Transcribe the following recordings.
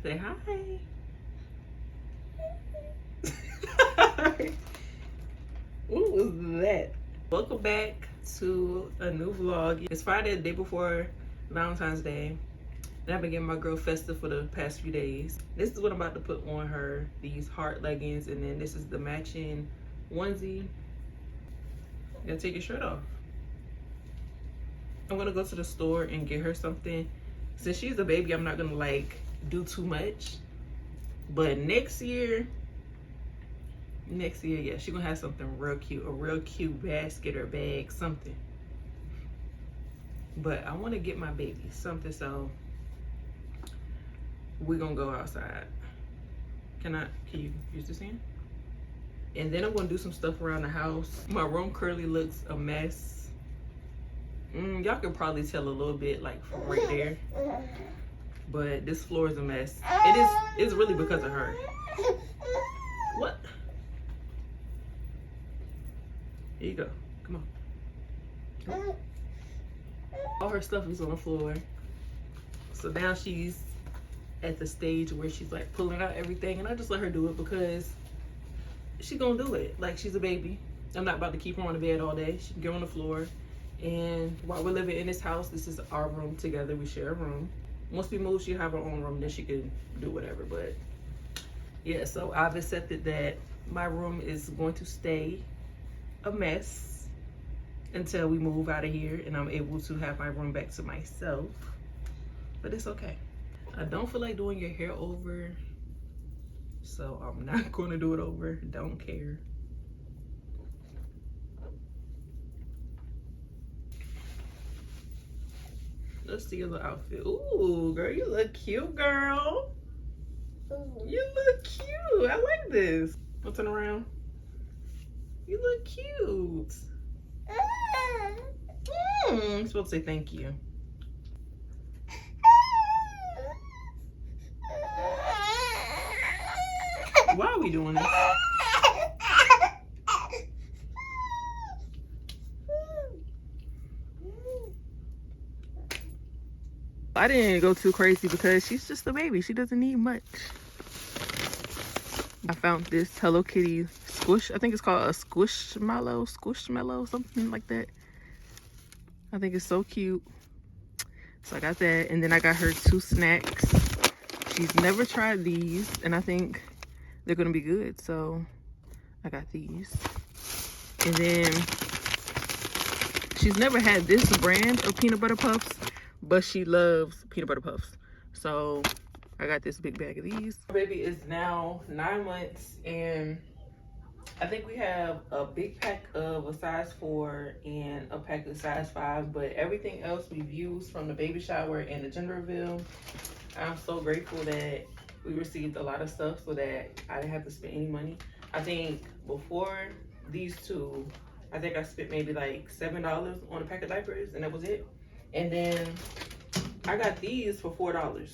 Say hi. What was that? Welcome back to a new vlog. It's Friday, the day before Valentine's Day. And I've been getting my girl festive for the past few days. This is what I'm about to put on her. These heart leggings, and then this is the matching onesie. You gotta take your shirt off. I'm gonna go to the store and get her something. Since she's a baby, I'm not gonna like do too much. But next year, yeah, she's gonna have something real cute, a real cute basket or bag, something. But I wanna get my baby something, so we're gonna go outside. Can you use this hand? And then I'm gonna do some stuff around the house. My room currently looks a mess. Y'all can probably tell a little bit like from right there. But this floor is a mess. It's really because of her. What? Here you go. Come on. All her stuff is on the floor. So now she's at the stage where she's like pulling out everything, and I just let her do it because she's gonna do it. Like, she's a baby. I'm not about to keep her on the bed all day. She can get on the floor. And while we're living in this house, this is our room together. We share a room. Once we move, she'll have her own room, then she can do whatever. But yeah, so I've accepted that my room is going to stay a mess until we move out of here and I'm able to have my room back to myself. But it's okay. I don't feel like doing your hair over, so I'm not going to do it over. Don't care. Let's see your little outfit. Ooh, girl, you look cute, girl. You look cute. I like this. I'll turn around. You look cute. I'm supposed to say thank you. Why are we doing this? I didn't go too crazy because she's just a baby. She doesn't need much. I found this Hello Kitty squish. I think it's called a squishmallow, something like that. I think it's so cute. So I got that, and then I got her 2 snacks. She's never tried these, and I think they're gonna be good. So I got these. And then she's never had this brand of peanut butter puffs, but she loves peanut butter puffs. So I got this big bag of these. My baby is now 9 months, and I think we have a big pack of a size 4 and a pack of size 5, but everything else we've used from the baby shower and the gender reveal. I'm so grateful that we received a lot of stuff so that I didn't have to spend any money. I think before these two, I think I spent maybe like $7 on a pack of diapers, and that was it. And then I got these for $4.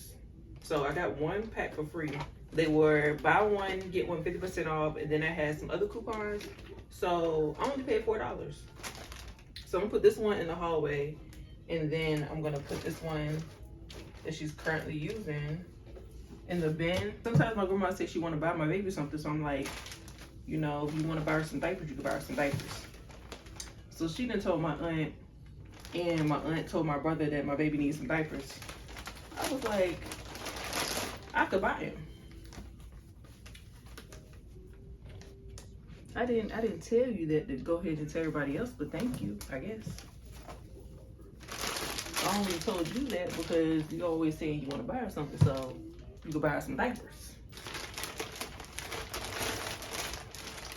So I got 1 pack for free. They were buy one, get one 50% off, and then I had some other coupons. So I only paid $4. So I'm gonna put this one in the hallway, and then I'm gonna put this one that she's currently using in the bin. Sometimes my grandma says she wanna buy my baby something, so I'm like, you know, if you wanna buy her some diapers, you can buy her some diapers. So she done told my aunt, and my aunt told my brother that my baby needs some diapers. I was like, I could buy him. I didn't tell you that to go ahead and tell everybody else, but thank you, I guess. I only told you that because you always saying you want to buy her something, so you can buy her some diapers.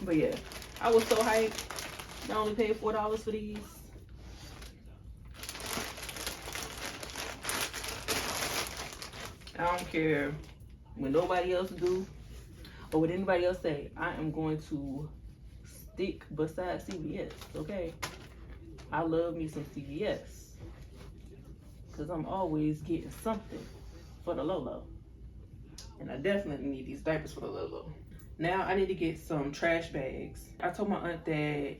But yeah, I was so hyped. I only paid $4 for these. I don't care what nobody else do or what anybody else say. I am going to stick beside CVS, okay? I love me some CVS because I'm always getting something for the Lolo. And I definitely need these diapers for the Lolo. Now I need to get some trash bags. I told my aunt that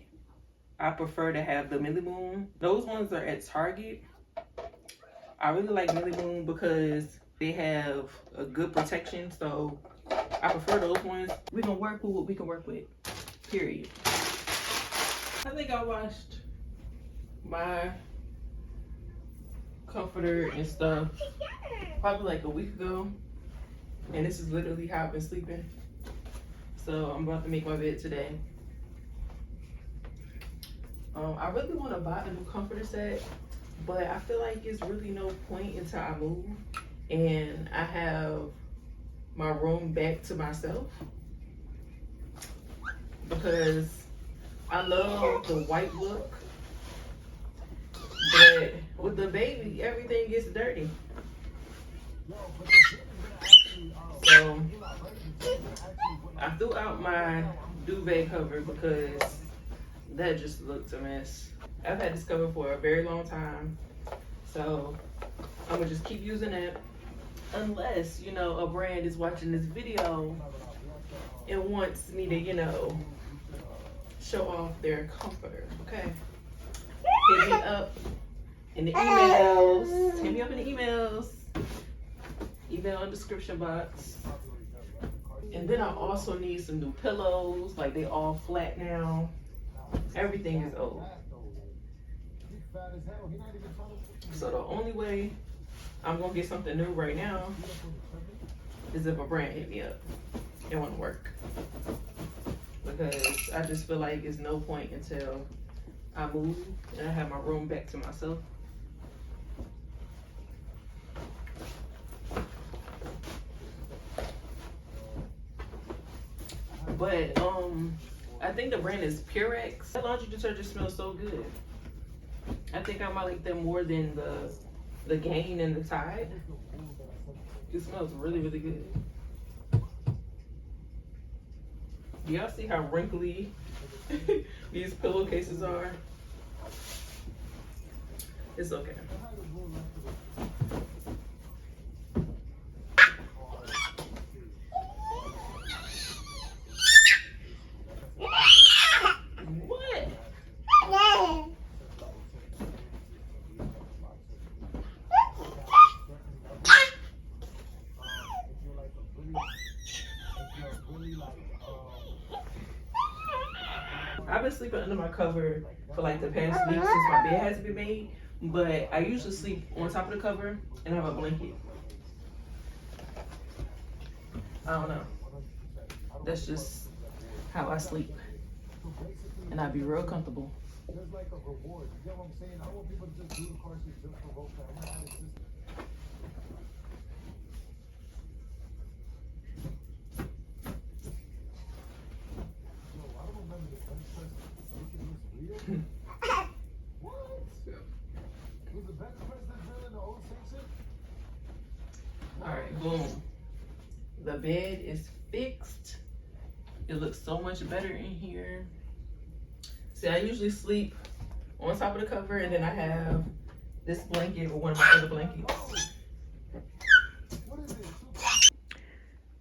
I prefer to have the Millie Moon. Those ones are at Target. I really like Millie Moon because They have a good protection, so I prefer those ones. We can work with what we can work with, period. I think I washed my comforter and stuff probably like a week ago, and this is literally how I've been sleeping. So I'm about to make my bed today. I really want to buy a new comforter set, but I feel like it's really no point until I move and I have my room back to myself, because I love the white look, but with the baby, everything gets dirty. So I threw out my duvet cover because that just looked a mess. I've had this cover for a very long time, so I'm gonna just keep using it unless, you know, a brand is watching this video and wants me to, you know, show off their comforter. Okay, hit me up in the emails. Hit me up in the emails. Email in the description box. And then I also need some new pillows. Like, they all flat now. Everything is old. So the only way I'm gonna get something new right now is if a brand hit me up. It won't work, because I just feel like it's no point until I move and I have my room back to myself. But I think the brand is Purex. That laundry detergent smells so good. I think I might like them more than the Gain and the Tide. It smells really, really good. Do y'all see how wrinkly these pillowcases are? It's okay. I've been sleeping under my cover for like the past week since my bed has been made, but I usually sleep on top of the cover and have a blanket. I don't know. That's just how I sleep, and I'd be real comfortable. There's like a reward. You get what I'm saying? I want people to just do the car seat just for rope time. What? Was the best president in the old section? Alright, boom. The bed is fixed. It looks so much better in here. See, I usually sleep on top of the cover, and then I have this blanket or one of my other blankets.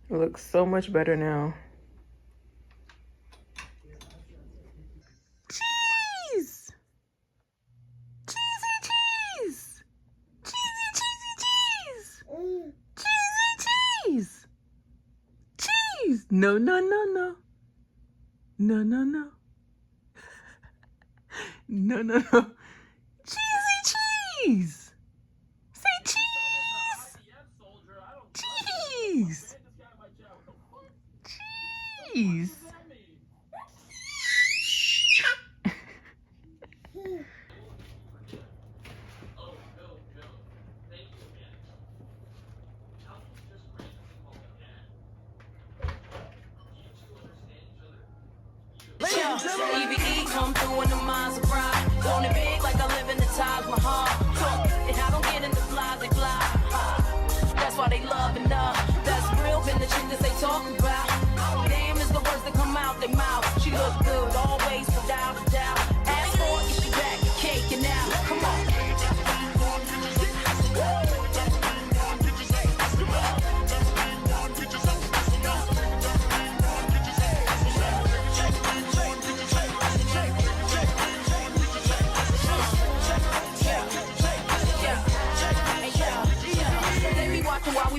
It looks so much better now. Cheese! Cheesy cheese! Cheesy cheese! Cheesy cheese! Cheese! No, no, no, no. No, no, no. No, no, no. Cheesy cheese! Say cheese! Cheese! Cheese! EVE come through in the minds of pride. Going it big like I live in the Taj Mahal. And I don't get into fly, they fly. That's why they love and that's real been the shit that they talk about. Damn is the words that come out their mouth. She look good always without a doubt. Ask for it, get you back, the cake and now. Come on. While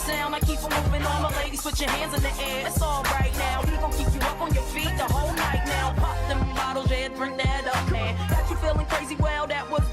sound, I keep on moving on. My ladies, put your hands in the air. It's all right now. We gon' keep you up on your feet the whole night now. Pop them bottles, yeah, drink that up, man. Got you feeling crazy, well, that was